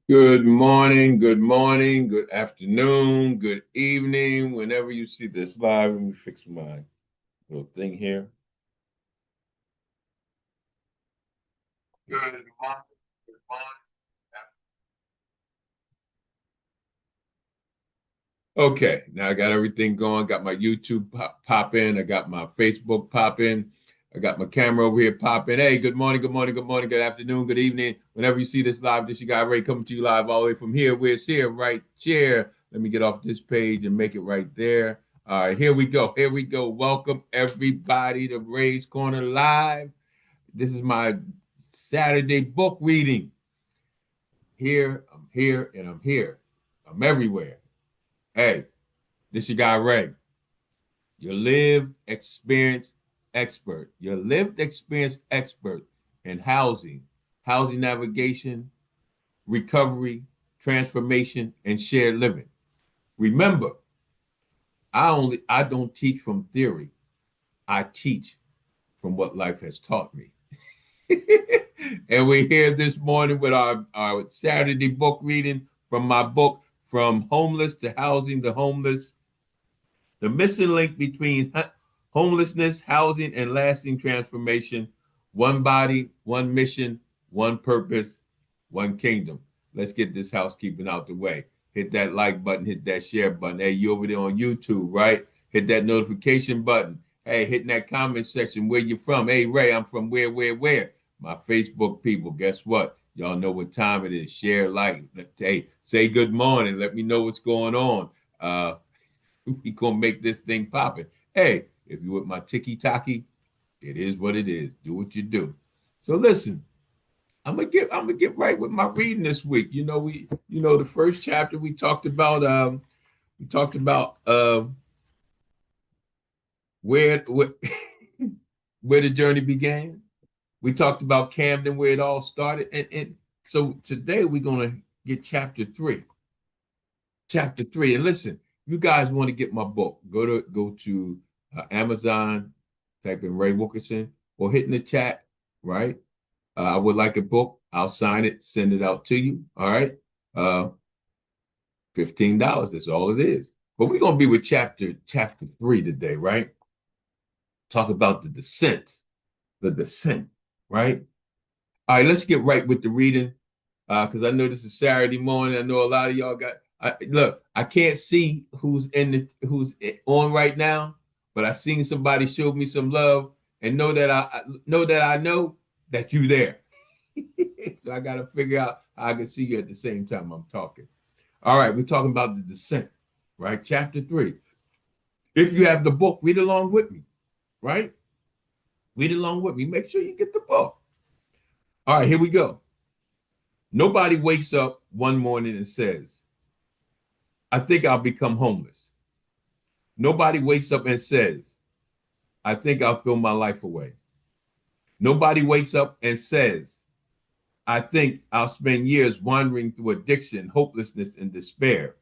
Good morning, good afternoon, good evening. Whenever you see this live, let me fix my little thing here. Good morning, good morning. Okay, now I got everything going. Got my YouTube popping. I got my Facebook popping. I got my camera over here popping. Hey, good morning, good morning, good morning, good afternoon, good evening. Whenever you see this live, this you got Ray coming to you live all the way from here. Where it's here, right here. Let me get off this page and make it right there. All right, here we go. Here we go. Welcome everybody to Ray's Corner Live. This is my Saturday book reading. Here, and I'm here. I'm everywhere. Hey, this your guy Ray, your lived experience expert, your lived experience expert in housing navigation, recovery, transformation, and shared living. Remember, I don't teach from theory. I teach from what life has taught me. And we're here this morning with our Saturday book reading from my book, From Homeless to Housing the Homeless. The missing link between homelessness, housing, and lasting transformation. One body, one mission, one purpose, one kingdom. Let's get this housekeeping out the way. Hit that like button, hit that share button. Hey, you over there on YouTube, right? Hit that notification button. Hey, hitting that comment section. Where you from? Hey, Ray, I'm from where? My Facebook people, guess what? Y'all know what time it is. Share, like. Hey, say good morning. Let me know what's going on. We gonna make this thing popping. Hey, if you with my ticky tacky, it is what it is. Do what you do. So listen, I'm gonna get right with my reading this week. The first chapter we talked about where where the journey began. We talked about Camden, where it all started, and so today we're gonna get chapter three. Chapter three, and listen, you guys want to get my book? Go to Amazon, type in Ray Wilkerson, or hit in the chat. Right? I would like a book. I'll sign it, send it out to you. All right. Uh, $15. That's all it is. But we're gonna be with chapter three today, right? Talk about the descent. The descent, right? All right, let's get right with the reading. Because I know this is Saturday morning. I know a lot of y'all look, I can't see who's on right now, but I seen somebody show me some love and know that you there. So I gotta figure out how I can see you at the same time I'm talking. All right, we're talking about the descent, right? Chapter three. If you have the book, read along with me, right? Read along with me. Make sure you get the book. All right, here we go. Nobody wakes up one morning and says, I think I'll become homeless. Nobody wakes up and says, I think I'll throw my life away. Nobody wakes up and says, I think I'll spend years wandering through addiction, hopelessness, and despair.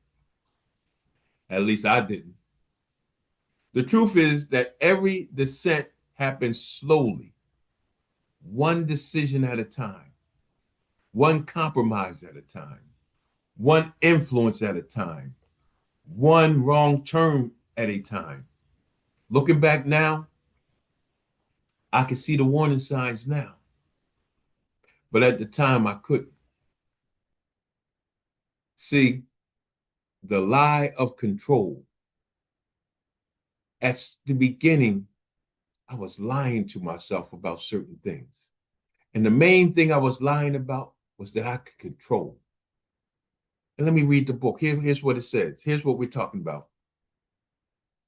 At least I didn't. The truth is that every descent happens slowly, one decision at a time, one compromise at a time, one influence at a time, one wrong turn at a time. Looking back now, I can see the warning signs now, but at the time I couldn't. See, the lie of control. At the beginning, I was lying to myself about certain things. And the main thing I was lying about was that I could control. And let me read the book. Here's what it says. Here's what we're talking about.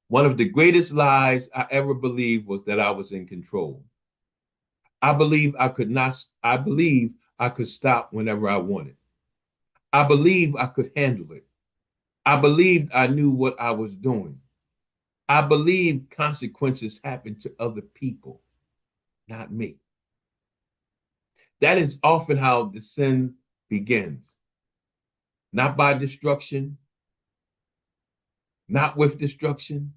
One of the greatest lies I ever believed was that I was in control. I believe I could stop whenever I wanted. I believe I could handle it. I believed I knew what I was doing. I believed consequences happen to other people, not me. That is often how the sin begins. Not by destruction, not with destruction,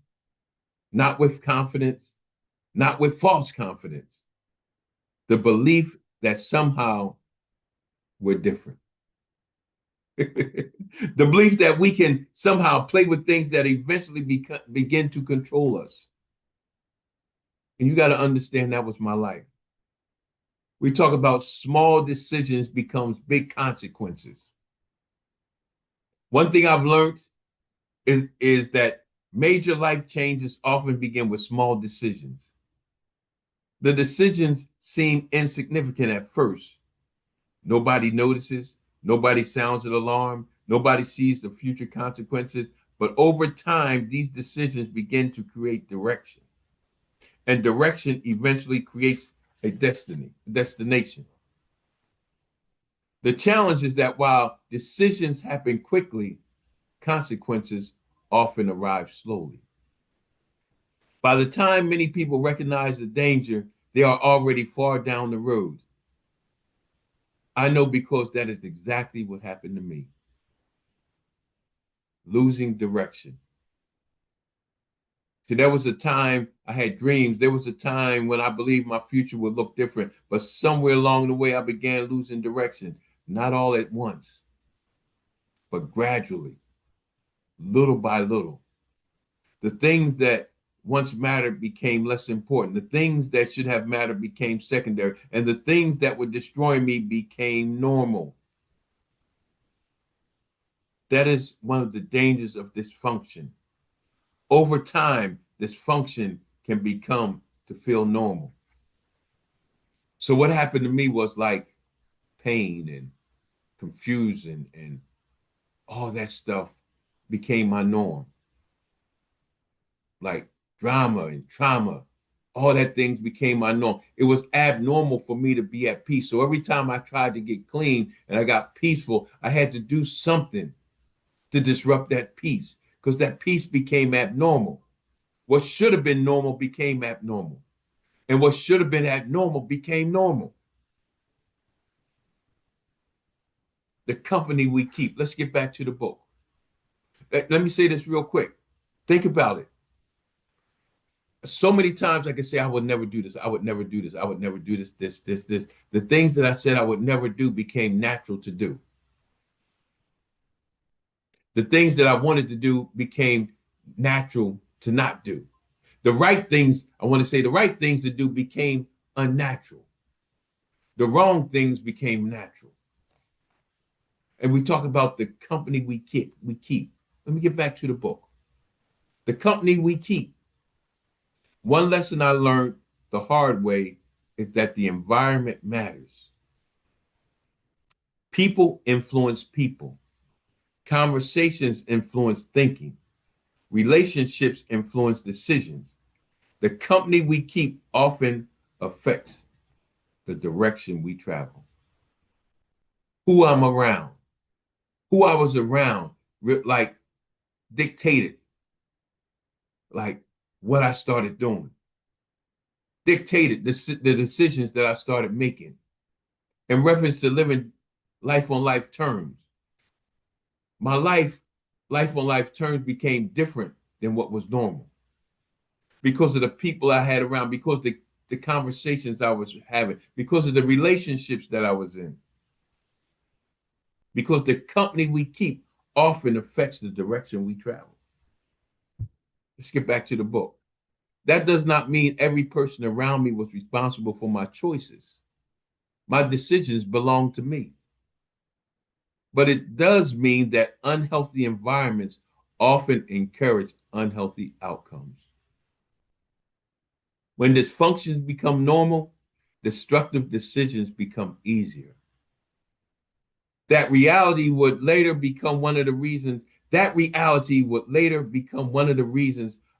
not with confidence, not with false confidence. The belief that somehow we're different. The belief that we can somehow play with things that eventually begin to control us. And you got to understand that was my life. We talk about small decisions becomes big consequences. One thing I've learned is that major life changes often begin with small decisions. The decisions seem insignificant at first. Nobody notices, nobody sounds an alarm, nobody sees the future consequences, but over time, these decisions begin to create direction. And direction eventually creates a destination. The challenge is that while decisions happen quickly, consequences often arrive slowly. By the time many people recognize the danger, they are already far down the road. I know because that is exactly what happened to me. Losing direction. So there was a time I had dreams. There was a time when I believed my future would look different. But somewhere along the way, I began losing direction. Not all at once, but gradually, little by little. The things that once mattered became less important. The things that should have mattered became secondary. And the things that would destroy me became normal. That is one of the dangers of dysfunction. Over time, dysfunction can become to feel normal. So what happened to me was like pain and confusion and all that stuff became my norm. Like drama and trauma, all that things became my norm. It was abnormal for me to be at peace. So every time I tried to get clean and I got peaceful, I had to do something to disrupt that peace because that peace became abnormal. What should have been normal became abnormal. And what should have been abnormal became normal. The company we keep. Let's get back to the book. Let me say this real quick. Think about it. So many times I could say, I would never do this. I would never do this. I would never do this. The things that I said I would never do became natural to do. The things that I wanted to do became natural to not do. The right things, I want to say the right things to do became unnatural. The wrong things became natural. And we talk about the company we keep. Let me get back to the book. The company we keep. One lesson I learned the hard way is that the environment matters. People influence people. Conversations influence thinking. Relationships influence decisions. The company we keep often affects the direction we travel. Who I'm around, who I was around, like dictated, like what I started doing, dictated the decisions that I started making in reference to living life on life terms. My life on life terms became different than what was normal because of the people I had around, because the conversations I was having, because of the relationships that I was in, because the company we keep often affects the direction we travel. Let's get back to the book. That does not mean every person around me was responsible for my choices. My decisions belong to me. But it does mean that unhealthy environments often encourage unhealthy outcomes. When dysfunctions become normal, destructive decisions become easier. That reality would later become one of the reasons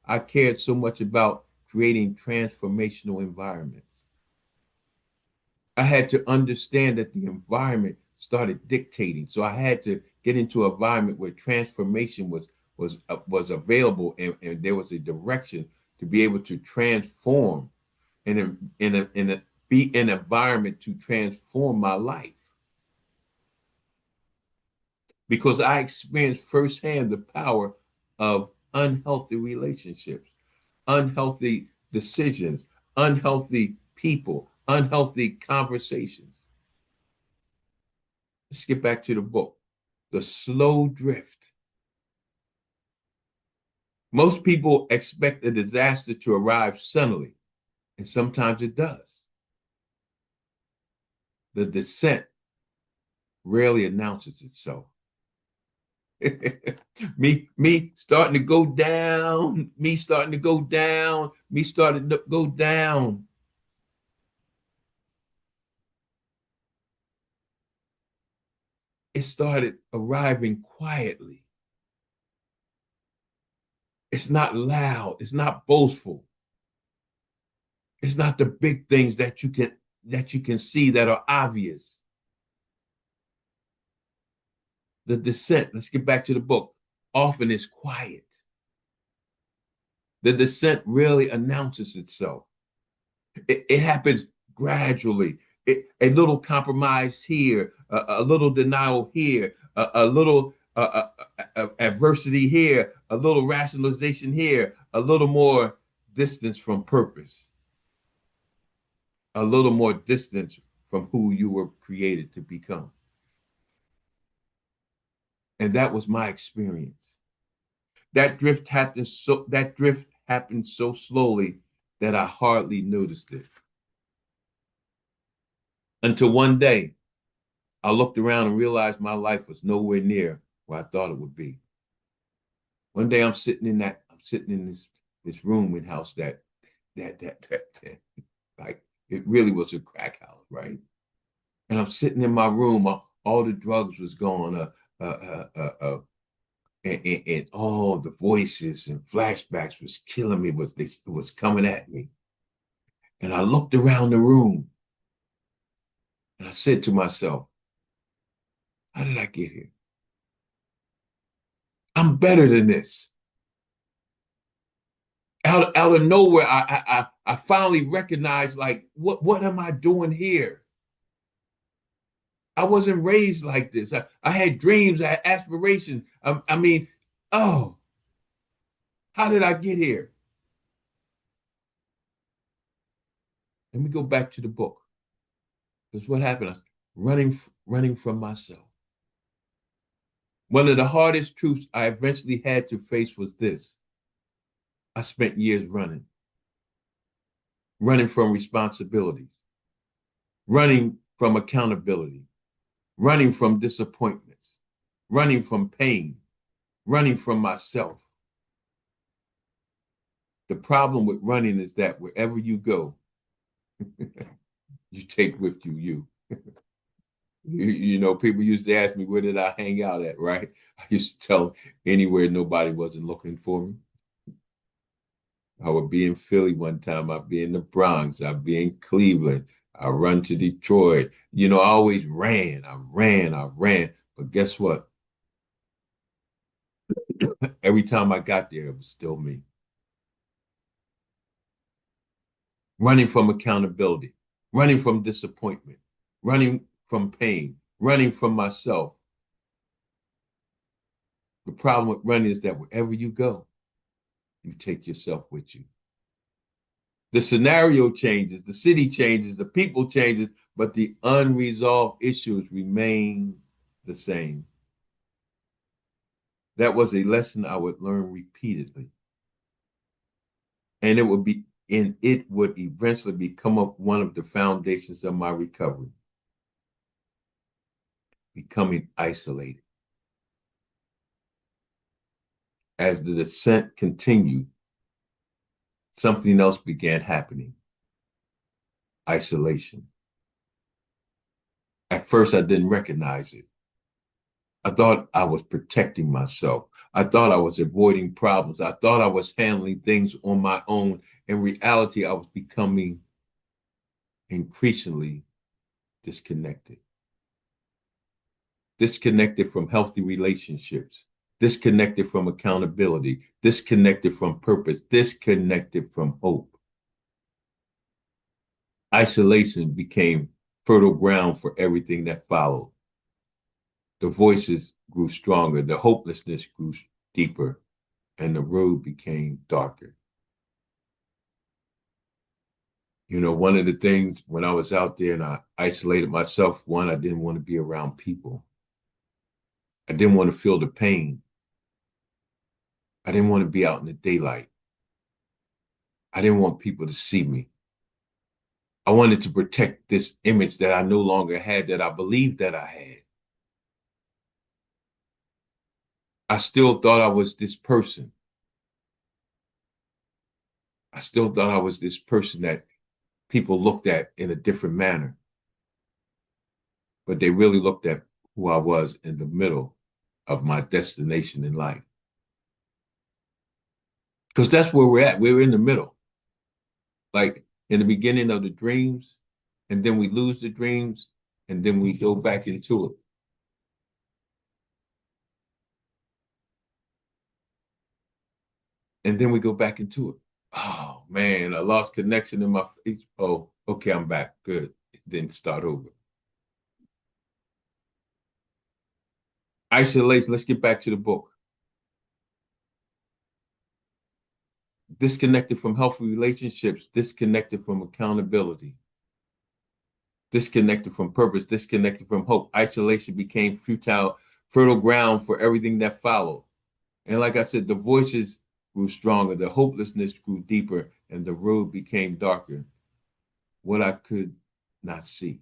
I cared so much about creating transformational environments. I had to understand that the environment started dictating. So I had to get into an environment where transformation was available, and there was a direction to be able to transform and be in an environment to transform my life. Because I experienced firsthand the power of unhealthy relationships, unhealthy decisions, unhealthy people, unhealthy conversations. Let's get back to the book. the slow drift. Most people expect a disaster to arrive suddenly, and sometimes it does. The descent rarely announces itself. me starting to go down, me starting to go down, me starting to go down. It started arriving quietly. It's not loud, it's not boastful. It's not the big things that you can see that are obvious. The descent, let's get back to the book, often is quiet. The descent rarely announces itself. It happens gradually. A little compromise here, a little denial here, a little adversity here, a little rationalization here, a little more distance from purpose, a little more distance from who you were created to become. And that was my experience. That drift happened so slowly that I hardly noticed it. Until one day, I looked around and realized my life was nowhere near where I thought it would be. One day I'm sitting in this room in house that like it really was a crack house, right? And I'm sitting in my room, all the drugs was gone, and all the voices and flashbacks was killing me, was coming at me. And I looked around the room and I said to myself, how did I get here? I'm better than this. Out of nowhere, I finally recognized, like, what am I doing here? I wasn't raised like this. I had dreams, I had aspirations. I mean, oh, how did I get here? Let me go back to the book. Because what happened? I was running from myself. One of the hardest truths I eventually had to face was this. I spent years running from responsibilities, running from accountability, running from disappointments, running from pain, running from myself. The problem with running is that wherever you go, you take with you. People used to ask me, where did I hang out at, right? I used to tell them anywhere nobody wasn't looking for me. I would be in Philly one time. I'd be in the Bronx. I'd be in Cleveland. I run to Detroit. I always ran. I ran. But guess what? Every time I got there, it was still me. Running from accountability, running from disappointment, running from pain, running from myself. The problem with running is that wherever you go, you take yourself with you. The scenario changes, the city changes, the people changes, but the unresolved issues remain the same. That was a lesson I would learn repeatedly. And it would eventually become one of the foundations of my recovery. Becoming isolated. As the descent continued, something else began happening. Isolation. At first, I didn't recognize it. I thought I was protecting myself. I thought I was avoiding problems. I thought I was handling things on my own. In reality, I was becoming increasingly disconnected. Disconnected from healthy relationships, disconnected from accountability, disconnected from purpose, disconnected from hope. Isolation became fertile ground for everything that followed. The voices grew stronger, the hopelessness grew deeper, and the road became darker. One of the things when I was out there and I isolated myself, one, I didn't want to be around people. I didn't want to feel the pain. I didn't want to be out in the daylight. I didn't want people to see me. I wanted to protect this image that I no longer had, that I believed that I had. I still thought I was this person. I still thought I was this person that people looked at in a different manner. But they really looked at who I was in the middle of my destination in life. Because that's where we're at. We're in the middle. Like in the beginning of the dreams, and then we lose the dreams, and then we go back into it. And then we go back into it. Oh man, I lost connection in my face. Oh, okay, I'm back. Good. Then start over. Isolation. Let's get back to the book. Disconnected from healthy relationships, disconnected from accountability, disconnected from purpose, disconnected from hope. Isolation became futile, fertile ground for everything that followed. And like I said, the voices grew stronger, the hopelessness grew deeper, and the road became darker. What I could not see.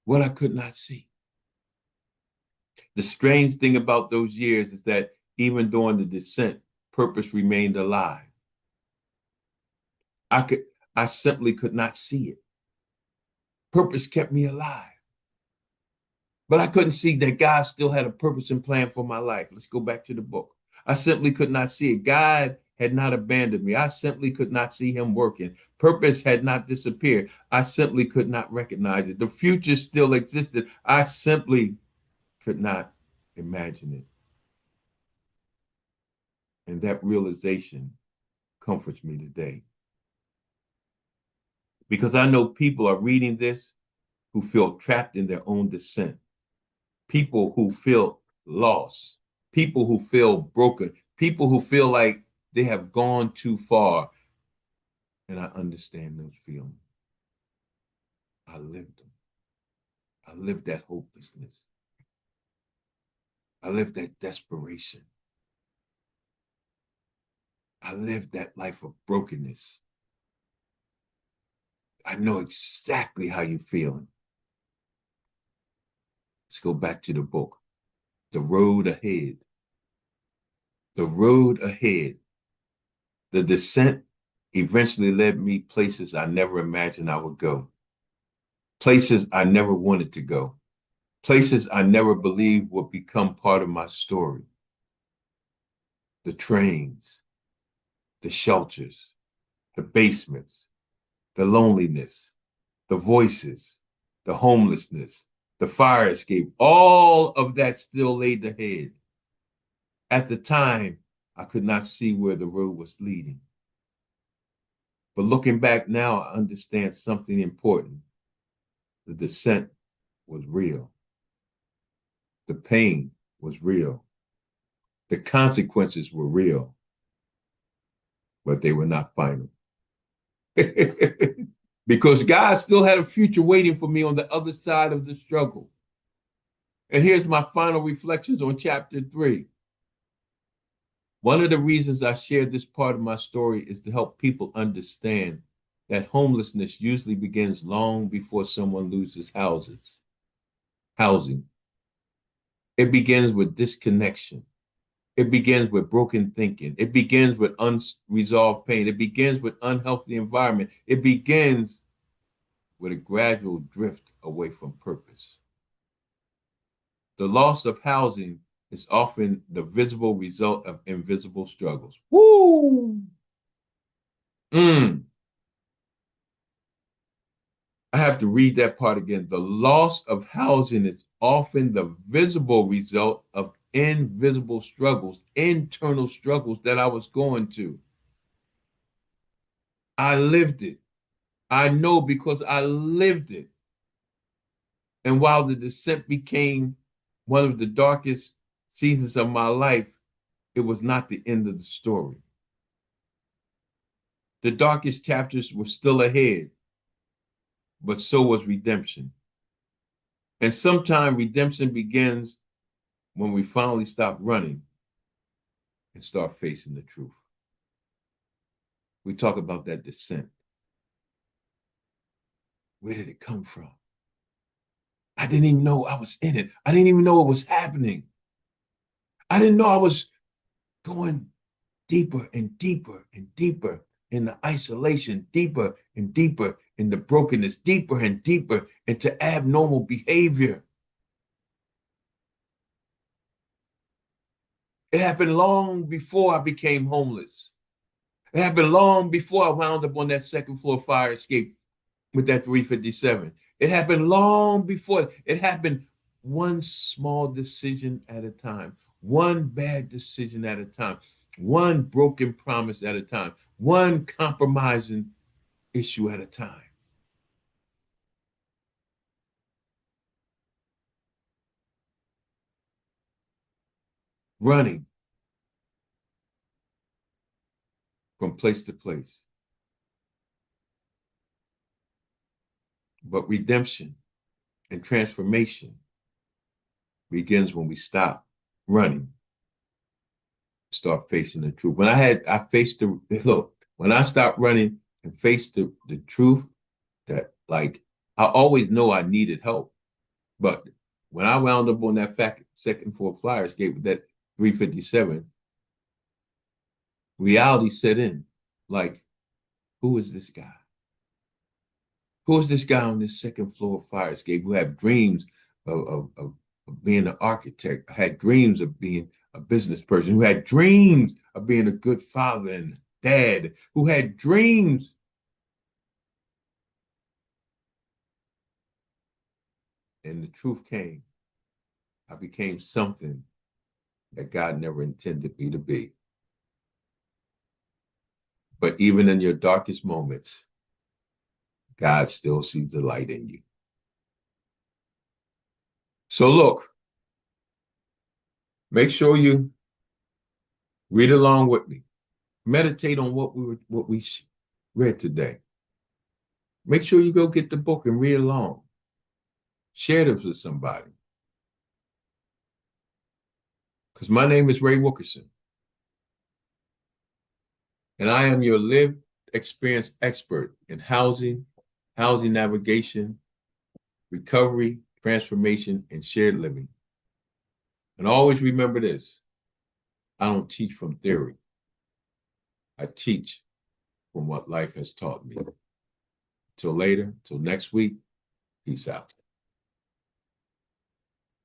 What I could not see. The strange thing about those years is that even during the descent, purpose remained alive. I simply could not see it. Purpose kept me alive. But I couldn't see that God still had a purpose and plan for my life. Let's go back to the book. I simply could not see it. God had not abandoned me. I simply could not see him working. Purpose had not disappeared. I simply could not recognize it. The future still existed. I simply could not imagine it. And that realization comforts me today. Because I know people are reading this who feel trapped in their own descent, people who feel lost, people who feel broken, people who feel like they have gone too far. And I understand those feelings. I lived them. I lived that hopelessness. I lived that desperation. I lived that life of brokenness. I know exactly how you're feeling. Let's go back to the book. The road ahead. The road ahead. The descent eventually led me places I never imagined I would go. Places I never wanted to go. Places I never believed would become part of my story. The trains, the shelters, the basements, the loneliness, the voices, the homelessness, the fire escape, all of that still laid ahead. At the time, I could not see where the road was leading. But looking back now, I understand something important. The descent was real. The pain was real. The consequences were real, but they were not final. Because God still had a future waiting for me on the other side of the struggle. And here's my final reflections on chapter 3. One of the reasons I share this part of my story is to help people understand that homelessness usually begins long before someone loses housing. It begins with disconnection. It begins with broken thinking. It begins with unresolved pain. It begins with unhealthy environment. It begins with a gradual drift away from purpose. The loss of housing is often the visible result of invisible struggles. Woo! I have to read that part again. The loss of housing is often the visible result of invisible struggles, internal struggles that I was going to. I lived it. I know because I lived it. And while the descent became one of the darkest seasons of my life, it was not the end of the story. The darkest chapters were still ahead, but so was redemption. And sometimes redemption begins when we finally stop running and start facing the truth. We talk about that descent. Where did it come from? I didn't even know I was in it. I didn't even know it was happening. I didn't know I was going deeper and deeper and deeper in the isolation, deeper and deeper in the brokenness, deeper and deeper into abnormal behavior. It happened long before I became homeless. It happened long before I wound up on that second floor fire escape with that 357. It happened long before. It happened one small decision at a time, one bad decision at a time, one broken promise at a time, one compromising issue at a time. Running from place to place. But redemption and transformation begins when we stop running, start facing the truth. When I faced when I stopped running and faced the truth that, like, I always know I needed help. But when I wound up on that second floor fire escape with that 357, reality set in. Like, who is this guy? Who is this guy on this second floor fire escape who had dreams of being an architect, had dreams of being a business person, who had dreams of being a good father and dad, who had dreams and the truth came. I became something that God never intended me to be. But even in your darkest moments, God still sees the light in you. So look, make sure you read along with me. Meditate on what we read today. Make sure you go get the book and read along. Share this with somebody. Because my name is Ray Wilkerson. And I am your lived experience expert in housing navigation, recovery, transformation, and shared living. And always remember this: I don't teach from theory. I teach from what life has taught me. Till later, till next week, peace out.